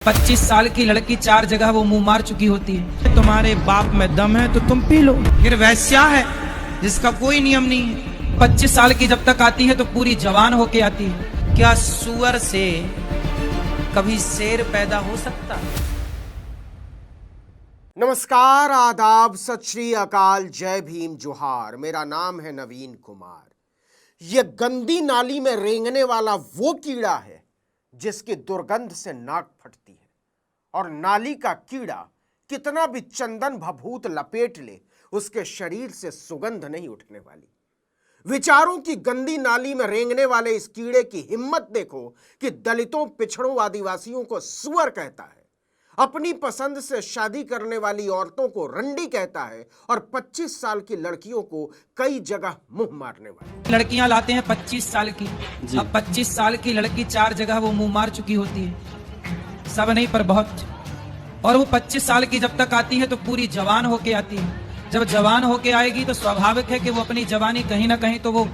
25 साल की लड़की 4 जगह वो मुंह मार चुकी होती है। तुम्हारे बाप में दम है तो तुम पी लो। फिर वैश्या है जिसका कोई नियम नहीं है, 25 साल की जब तक आती है तो पूरी जवान होके आती है। क्या सुअर से कभी शेर पैदा हो सकता है? नमस्कार, आदाब, सत श्री अकाल, जय भीम, जोहार। मेरा नाम है नवीन कुमार। यह गंदी नाली में रेंगने वाला वो कीड़ा है जिसकी दुर्गंध से नाक फटती है, और नाली का कीड़ा कितना भी चंदन भभूत लपेट ले उसके शरीर से सुगंध नहीं उठने वाली। विचारों की गंदी नाली में रेंगने वाले इस कीड़े की हिम्मत देखो कि दलितों, पिछड़ों, आदिवासियों को सुअर कहता है, अपनी पसंद से शादी करने वाली औरतों को रंडी कहता है, और 25 साल की लड़कियों को कई जगह मुंह मारने वाली। लड़कियां लाते हैं 25 साल की। अब 25 साल की लड़की 4 जगह वो मुंह मार चुकी होती है, सब नहीं पर बहुत। और वो 25 साल की जब तक आती है तो पूरी जवान होके आती है। जब जवान होके आएगी तो स्वाभाविक है कि वो अपनी जवानी कहीं ना कहीं तो वो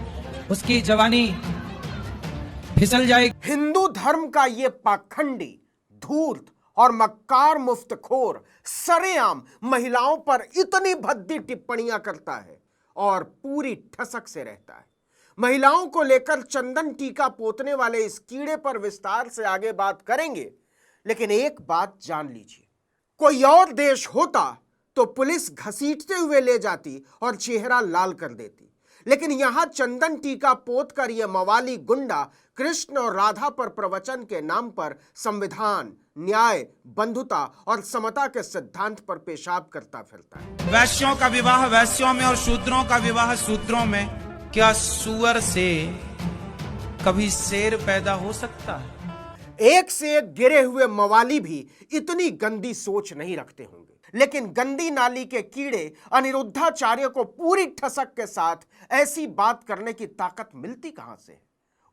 उसकी जवानी फिसल जाएगी। हिंदू धर्म का ये पाखंडी, धूर्त और मक्कार मुफ्तखोर सरेआम महिलाओं पर इतनी भद्दी टिप्पणियां करता है और पूरी ठसक से रहता है। महिलाओं को लेकर चंदन टीका पोतने वाले इस कीड़े पर विस्तार से आगे बात करेंगे, लेकिन एक बात जान लीजिए, कोई और देश होता तो पुलिस घसीटते हुए ले जाती और चेहरा लाल कर देती, लेकिन यहां चंदन टीका पोत कर यह मवाली गुंडा कृष्ण और राधा पर प्रवचन के नाम पर संविधान, न्याय, बंधुता और समता के सिद्धांत पर पेशाब करता फिरता है। वैश्यों का विवाह वैश्यों में और शूद्रों का विवाह शूद्रों में। क्या सुअर से कभी शेर पैदा हो सकता है? एक से एक गिरे हुए मवाली भी इतनी गंदी सोच नहीं रखते होंगे, लेकिन गंदी नाली के कीड़े अनिरुद्धाचार्य को पूरी ठसक के साथ ऐसी बात करने की ताकत मिलती कहां से?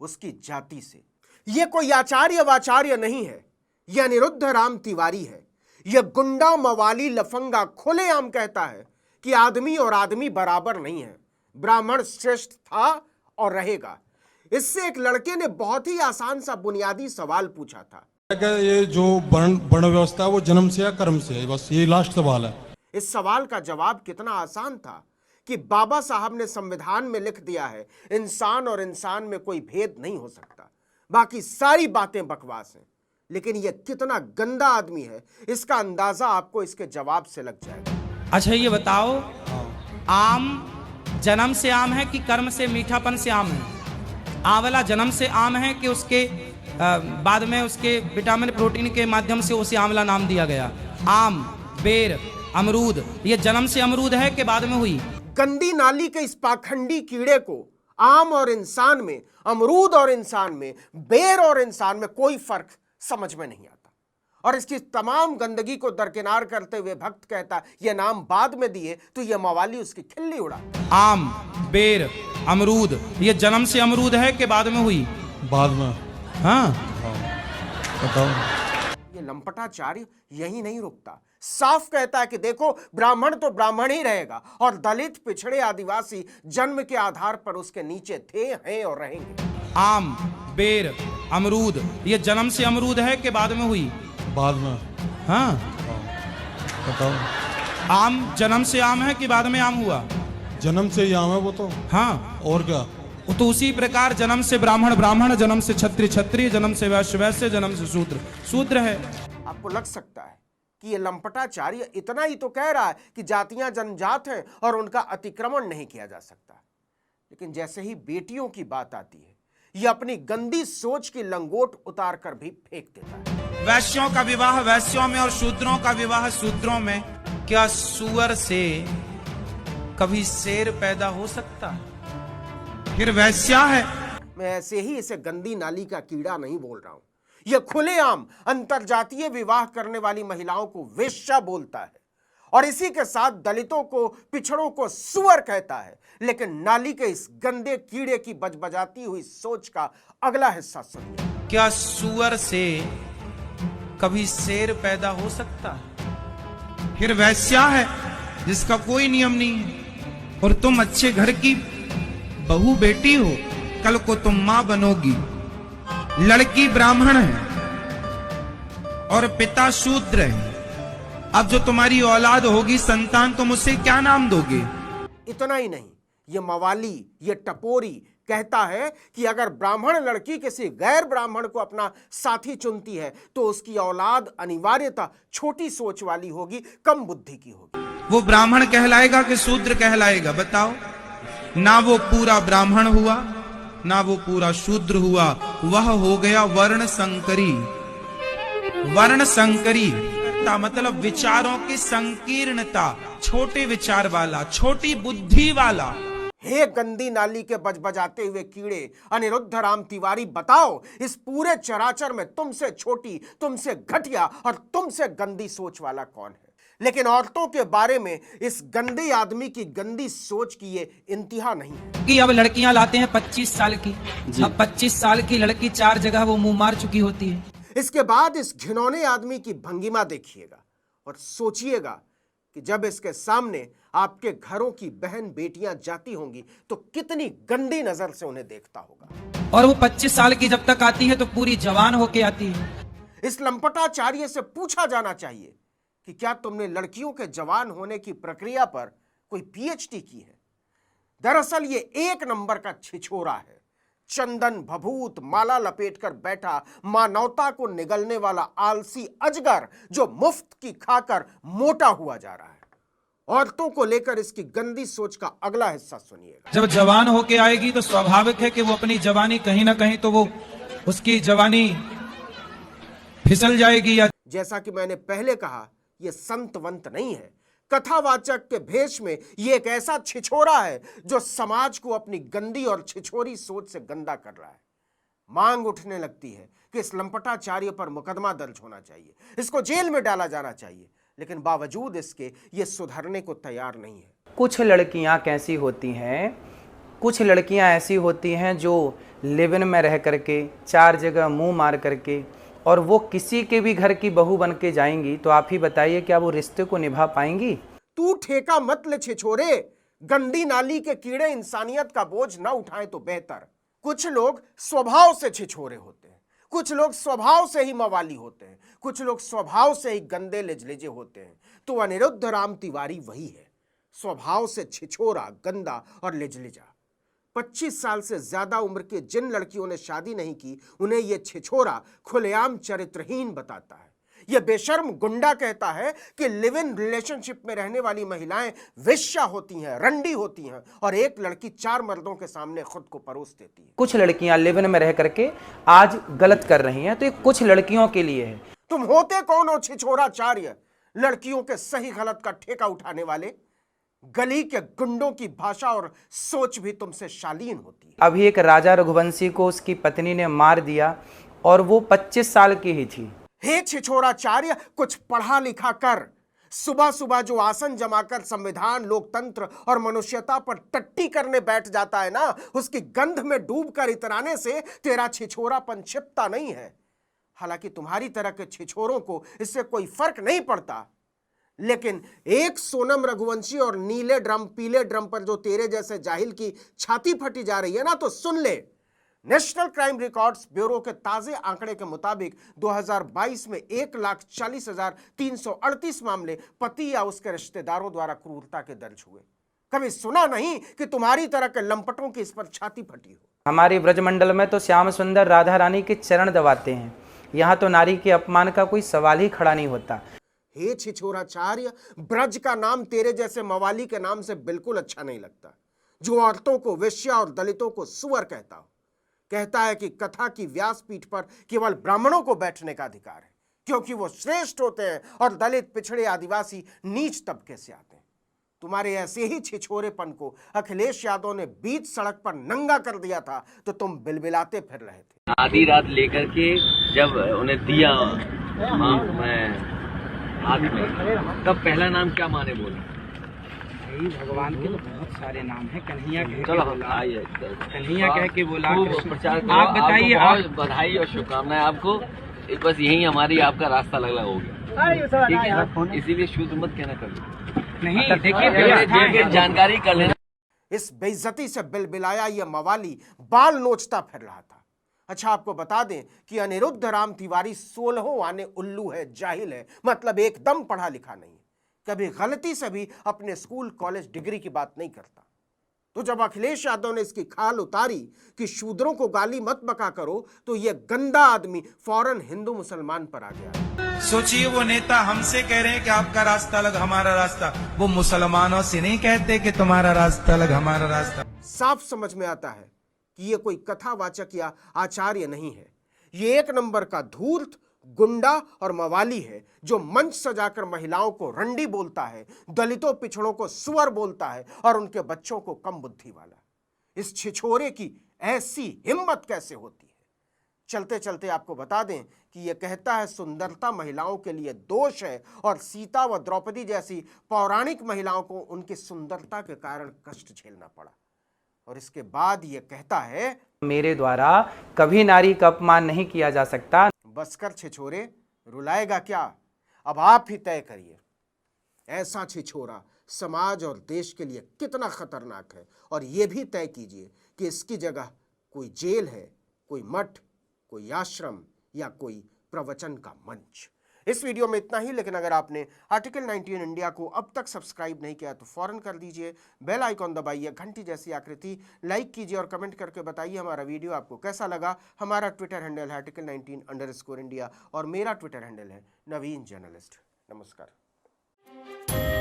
उसकी जाति से। यह कोई आचार्य वाचार्य नहीं है, यह अनिरुद्ध राम तिवारी है। यह गुंडा, मवाली, लफंगा खुलेआम कहता है कि आदमी और आदमी बराबर नहीं है, ब्राह्मण श्रेष्ठ था और रहेगा। इससे एक लड़के ने बहुत ही आसान सा बुनियादी सवाल पूछा था, ये जो वर्ण व्यवस्था है वो जन्म से या कर्म से है? बस ये लास्ट सवाल है। इस सवाल का जवाब कितना आसान था कि बाबा साहब ने संविधान में लिख दिया है, इंसान और इंसान में कोई भेद नहीं हो सकता। बाकी सारी बातें बकवास हैं, लेकिन यह कितना गंदा आदमी है इसका अंदाजा आपको इसके जवाब से लग जाएगा। अच्छा ये बताओ, आम जन्म से आम है कि कर्म से, मीठापन से आम है? आंवला जन्म से आम है कि उसके बाद में उसके विटामिन प्रोटीन के माध्यम से उसे आंवला नाम दिया गया? आम, बेर, अमरूद, ये जन्म से अमरूद है कि बाद में हुई? गंदी नाली के इस पाखंडी कीड़े को आम और इंसान में, अमरूद और इंसान में, बेर और इंसान में कोई फर्क समझ में नहीं आता, और इसकी तमाम गंदगी को दरकिनार करते हुए भक्त कहता ये नाम बाद में दिए तो ये मवाली उसकी खिल्ली उड़ा। आम, बेर, अमरूद, ये जन्म से अमरूद है कि बाद में हुई? बाद में। हाँ बताओ। ये लंपटाचार्य यही नहीं रुकता, साफ कहता है कि देखो ब्राह्मण तो ब्राह्मण ही रहेगा, और दलित, पिछड़े, आदिवासी जन्म के आधार पर उसके नीचे थे, हैं और रहेंगे। आम, बेर, अमरूद, ये जन्म से अमरूद है कि बाद में हुई? बाद में। हाँ बताओ। आम जन्म से आम है कि बाद में आम हुआ? जन्म से ही आम है वो तो। हाँ, और क्या? वो तो उसी प्रकार जन्म से ब्राह्मण ब्राह्मण, जन्म से क्षत्रिय क्षत्रिय, जन्म से वैश्य वैश्य, जन्म से शूद्र शूद्र है। आपको लग सकता है कि ये लंपटाचार्य इतना ही तो कह रहा है कि जातियां जनजात हैं और उनका अतिक्रमण नहीं किया जा सकता, लेकिन जैसे ही बेटियों की बात आती है ये अपनी गंदी सोच की लंगोट उतार कर भी फेंक देता है। वैश्यों का विवाह वैश्यों में और शूद्रों का विवाह शूद्रों में। क्या सुअर से कभी शेर पैदा हो सकता है? फिर वैश्या है। मैं ऐसे ही इसे गंदी नाली का कीड़ा नहीं बोल रहा हूं, यह खुलेआम अंतरजातीय विवाह करने वाली महिलाओं को वेश्या बोलता है, और इसी के साथ दलितों को, पिछड़ों को सुअर कहता है। लेकिन नाली के इस गंदे कीड़े की बजबजाती हुई सोच का अगला हिस्सा सुनिए। क्या सुअर से कभी शेर पैदा हो सकता है? फिर वैश्या है जिसका कोई नियम नहीं है, और तुम अच्छे घर की बहू बेटी हो, कल को तुम मां बनोगी। लड़की ब्राह्मण है और पिता शूद्र है। अब जो तुम्हारी औलाद होगी संतान, तुम उसे क्या नाम दोगे? इतना ही नहीं, ये मवाली, ये टपोरी कहता है कि अगर ब्राह्मण लड़की किसी गैर ब्राह्मण को अपना साथी चुनती है तो उसकी औलाद अनिवार्यतः छोटी सोच वाली होगी, कम बुद्धि की होगी। वो ब्राह्मण कहलाएगा कि शूद्र कहलाएगा? बताओ। ना वो पूरा ब्राह्मण हुआ, ना वो पूरा शूद्र हुआ, वह हो गया वर्ण संकरी। वर्ण संकरी का मतलब विचारों की संकीर्णता, छोटे विचार वाला, छोटी बुद्धि वाला। हे गंदी नाली के बजबजाते हुए कीड़े, अनिरुद्ध राम तिवारी, बताओ इस पूरे चराचर में तुमसे छोटी, तुमसे घटिया और तुमसे गंदी सोच वाला कौन है? लेकिन औरतों के बारे में इस गंदे आदमी की गंदी सोच की ये इंतहा नहीं है कि अब लड़कियां लाते हैं 25 साल की। अब 25 साल की लड़की 4 जगह वो मुंह मार चुकी होती है। इसके बाद इस घिनौने आदमी की भंगिमा देखिएगा और सोचिएगा कि जब इसके सामने आपके घरों की बहन बेटियां जाती होंगी तो कितनी गंदी नजर से उन्हें देखता होगा। और वो 25 साल की जब तक आती है तो पूरी जवान होके आती है। इस लंपटाचार्य से पूछा जाना चाहिए कि क्या तुमने लड़कियों के जवान होने की प्रक्रिया पर कोई पीएचडी की है? दरअसल ये एक नंबर का छिछोरा है, चंदन भभूत माला लपेटकर बैठा, मानवता को निगलने वाला आलसी अजगर जो मुफ्त की खाकर मोटा हुआ जा रहा है। औरतों को लेकर इसकी गंदी सोच का अगला हिस्सा सुनिएगा। जब जवान होके आएगी तो स्वाभाविक है कि वो अपनी जवानी कहीं ना कहीं तो वो उसकी जवानी फिसल जाएगी। या जैसा कि मैंने पहले कहा, यह संतवंत नहीं है, कथावाचक के भेष में यह एक ऐसा छिछोरा है जो समाज को अपनी गंदी और छिछोरी सोच से गंदा कर रहा है। मांग उठने लगती है कि इस लंपटाचार्य पर मुकदमा दर्ज होना चाहिए, इसको जेल में डाला जाना चाहिए, लेकिन बावजूद इसके ये सुधरने को तैयार नहीं है। कुछ लड़कियां कैसी होती हैं, कुछ लड़कियां ऐसी होती हैं जो लिव इन में रह करके 4 जगह मुंह मार करके और वो किसी के भी घर की बहू बन के जाएंगी, तो आप ही बताइए क्या वो रिश्ते को निभा पाएंगी? तू ठेका मत ले छिछोरे, गंदी नाली के कीड़े इंसानियत का बोझ न उठाएं तो बेहतर। कुछ लोग स्वभाव से छिछोरे होते हैं, कुछ लोग स्वभाव से ही मवाली होते हैं, कुछ लोग स्वभाव से ही गंदे लेजलेजे होते हैं। तो अनिरुद्ध राम तिवारी वही है, स्वभाव से छिछोरा, गंदा और लेजलेजा। 25 साल से ज्यादा उम्र के जिन लड़कियों ने शादी नहीं की, उन्हें यह छिछोरा खुलेआम चरित्रहीन बताता है। यह बेशर्म गुंडा कहता है कि लिव इन रिलेशनशिप में रहने वाली महिलाएं वेश्या होती हैं, रंडी होती हैं, और एक लड़की 4 मर्दों के सामने खुद को परोस देती है। कुछ लड़कियां लिव इन में रह करके आज गलत कर रही हैं, तो ये कुछ लड़कियों के लिए है। तुम होते कौन हो छिछोराचार्य, लड़कियों के सही गलत का ठेका उठाने वाले? गली के गुंडों की भाषा और सोच भी तुमसे शालीन होती है। अभी एक राजा रघुवंशी को उसकी पत्नी ने मार दिया और वो 25 साल की ही थी। हे छिछोराचार्य, कुछ पढ़ा लिखा कर। सुबह सुबह जो आसन जमाकर संविधान, लोकतंत्र और मनुष्यता पर टट्टी करने बैठ जाता है ना, उसकी गंध में डूबकर इतराने से तेरा छिछोरापन छिपता नहीं है। हालांकि तुम्हारी तरह के छिछोरों को इससे कोई फर्क नहीं पड़ता, लेकिन एक सोनम रघुवंशी और नीले ड्रम पीले ड्रम पर जो तेरे जैसे जाहिल की छाती फटी जा रही है ना, तो सुन ले। नेशनल क्राइम रिकॉर्ड्स ब्यूरो के ताजे आंकड़े के मुताबिक 2022 में 1,40,338 मामले पति या उसके रिश्तेदारों द्वारा क्रूरता के दर्ज हुए। कभी सुना नहीं कि तुम्हारी तरह के लंपटों की इस पर छाती फटी हो। हमारे ब्रजमंडल में तो श्याम सुंदर राधा रानी के चरण दबाते हैं, यहाँ तो नारी के अपमान का कोई सवाल ही खड़ा नहीं होता। हे छिछोराचार्य, ब्रज का नाम तेरे जैसे मवाली के नाम से बिल्कुल अच्छा नहीं लगता, जो औरतों को वेश्या और दलितों को सुअर कहता हो। कहता है कि कथा की व्यासपीठ पर केवल ब्राह्मणों को बैठने का अधिकार है, क्योंकि वो श्रेष्ठ होते हैं और दलित, पिछड़े, आदिवासी नीच तबके से आते हैं। तुम्हारे ऐसे ही छिछोरेपन को अखिलेश यादव ने बीच सड़क पर नंगा कर दिया था तो तुम बिलबिलाते फिर रहे थे। आधी रात लेकर के जब उन्हें दिया हाथ में, तब पहला नाम क्या माने बोला? भगवान के तो बहुत सारे नाम हैं। कन्हैया कह चलो के बोला, आइए, कन्हैया कह के बोला, प्रचार करो। आप बताइए। आपको बहुत बधाई और शुभकामनाएं आपको। बस यही हमारी आपका रास्ता लगला हो गया, ठीक है? इसीलिए शुद्ध मत कहना कभी नहीं, देखिए जानकारी कर लेना। इस बेइज्जती से बिलबिलाया यह मवाली बाल नोचता फिर रहा था। अच्छा, आपको बता दें कि अनिरुद्ध राम तिवारी 16वां आने उल्लू है, जाहिल है, मतलब एकदम पढ़ा लिखा नहीं है, कभी गलती से भी अपने स्कूल कॉलेज डिग्री की बात नहीं करता। तो जब अखिलेश यादव ने इसकी खाल उतारी कि शूद्रों को गाली मत बका करो, तो यह गंदा आदमी फौरन हिंदू मुसलमान पर आ गया। सोचिए, वो नेता हमसे कह रहे हैं कि आपका रास्ता अलग हमारा रास्ता, वो मुसलमानों से नहीं कहते कि तुम्हारा रास्ता अलग हमारा रास्ता। साफ समझ में आता है कि यह कोई कथावाचक या आचार्य नहीं है, ये एक नंबर का धूर्त, गुंडा और मवाली है, जो मंच सजाकर महिलाओं को रंडी बोलता है, दलितों पिछड़ों को सुअर बोलता है और उनके बच्चों को कम बुद्धि वाला। इस छिछोरे की ऐसी हिम्मत कैसे होती है? चलते चलते आपको बता दें कि यह कहता है सुंदरता महिलाओं के लिए दोष है और सीता व द्रौपदी जैसी पौराणिक महिलाओं को उनकी सुंदरता के कारण कष्ट झेलना पड़ा। और इसके बाद यह कहता है मेरे द्वारा कभी नारी का अपमान नहीं किया जा सकता। बसकर छिछोरे, रुलाएगा क्या? अब आप ही तय करिए, ऐसा छिछोरा समाज और देश के लिए कितना खतरनाक है, और यह भी तय कीजिए कि इसकी जगह कोई जेल है, कोई मठ, कोई आश्रम या कोई प्रवचन का मंच। इस वीडियो में इतना ही, लेकिन अगर आपने आर्टिकल 19 इंडिया को अब तक सब्सक्राइब नहीं किया तो फौरन कर दीजिए, बेल आइकॉन दबाइए, घंटी जैसी आकृति लाइक कीजिए और कमेंट करके बताइए हमारा वीडियो आपको कैसा लगा। हमारा ट्विटर हैंडल है article19_India और मेरा ट्विटर हैंडल है नवीन जर्नलिस्ट। नमस्कार।